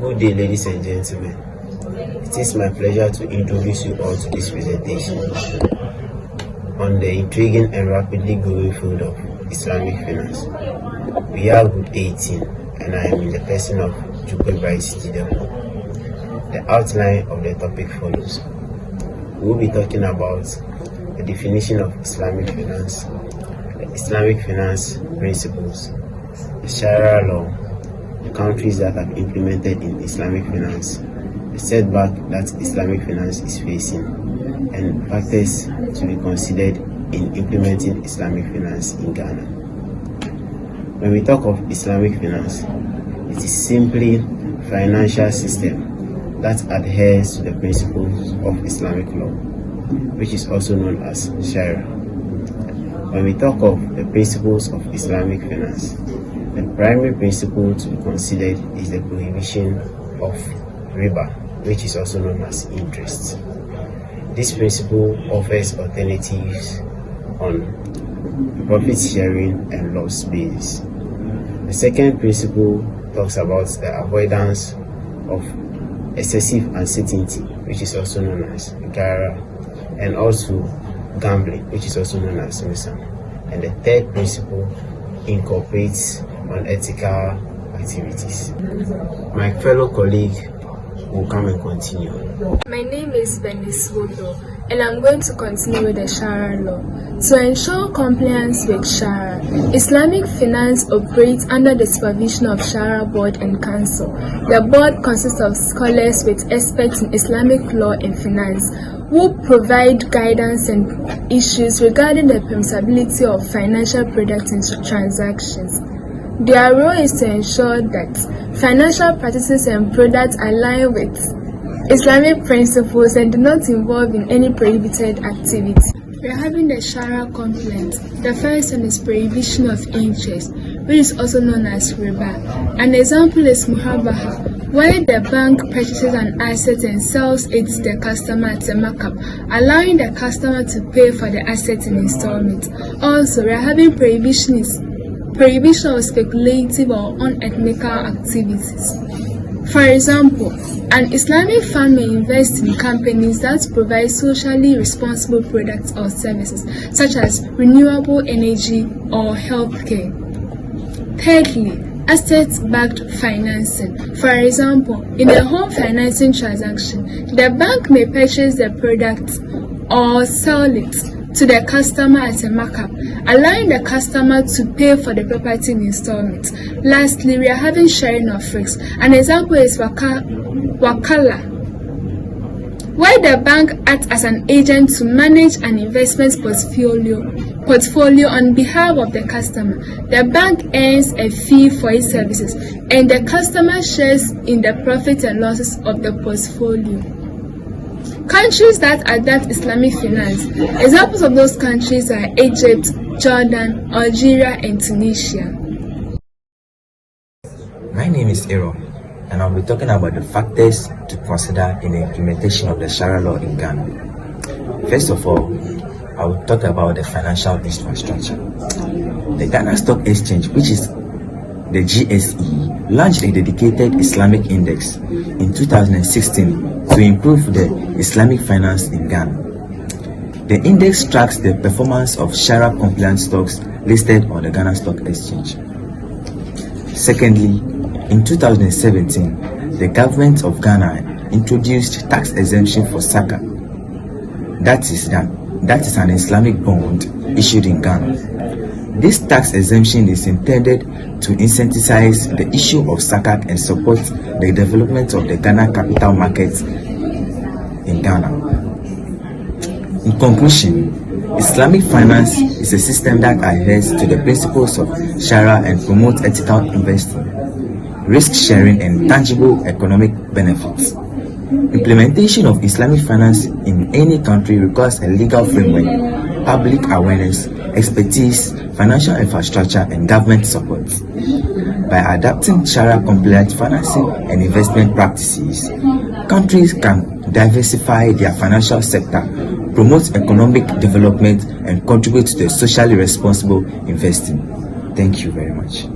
Good day, ladies and gentlemen. It is my pleasure to introduce you all to this presentation on the intriguing and rapidly growing field of Islamic finance. We are Group 18, and I am in the person of Chukwuemeka Stidemo. The outline of the topic follows. We will be talking about the definition of Islamic finance, the Islamic finance principles, the Sharia law, the countries that have implemented in Islamic finance, the setback that Islamic finance is facing, and factors to be considered in implementing Islamic finance in Ghana. When we talk of Islamic finance, it is simply a financial system that adheres to the principles of Islamic law, which is also known as Sharia. When we talk of the principles of Islamic finance, the primary principle to be considered is the prohibition of riba, which is also known as interest. This principle offers alternatives on profit sharing and loss basis. The second principle talks about the avoidance of excessive uncertainty, which is also known as gara, and also gambling, which is also known as misam. And the third principle incorporates unethical activities. My fellow colleague will come and continue. My name is Venice Wodo, and I'm going to continue with the Sharia law. To ensure compliance with Sharia, Islamic finance operates under the supervision of Sharia Board and Council. The board consists of scholars with experts in Islamic law and finance who provide guidance and issues regarding the permissibility of financial products and transactions. Their role is to ensure that financial practices and products align with Islamic principles and do not involve in any prohibited activity. We are having the Sharia complaint. The first one is prohibition of interest, which is also known as riba. An example is muhabaha, where the bank purchases an asset and sells it to the customer at a markup, allowing the customer to pay for the asset in installments. Also, we are having prohibition of speculative or unethical activities. For example, an Islamic fund may invest in companies that provide socially responsible products or services, such as renewable energy or healthcare. Thirdly, asset-backed financing. For example, in a home financing transaction, the bank may purchase the product or sell it to the customer at a markup, allowing the customer to pay for the property in installments. Lastly, we are having sharing of risks. An example is wakala, where the bank acts as an agent to manage an investment portfolio on behalf of the customer. The bank earns a fee for its services, and the customer shares in the profits and losses of the portfolio. Countries that adopt Islamic finance. Examples of those countries are Egypt, Jordan, Algeria, and Tunisia. My name is Aaron, and I'll be talking about the factors to consider in the implementation of the Sharia law in Ghana. First of all, I will talk about the financial infrastructure. The Ghana Stock Exchange, which is the GSE, launched a dedicated Islamic index in 2016 to improve the Islamic finance in Ghana. The index tracks the performance of Sharia-compliant stocks listed on the Ghana Stock Exchange. Secondly, in 2017, the government of Ghana introduced tax exemption for Saka. That is an Islamic bond issued in Ghana. This tax exemption is intended to incentivize the issue of zakat and support the development of the Ghana capital markets in Ghana. In conclusion, Islamic finance is a system that adheres to the principles of Sharia and promotes ethical investing, risk sharing, and tangible economic benefits. Implementation of Islamic finance in any country requires a legal framework, public awareness, expertise, financial infrastructure, and government support. By adapting Sharia-compliant financing and investment practices, countries can diversify their financial sector, promote economic development, and contribute to the socially responsible investing. Thank you very much.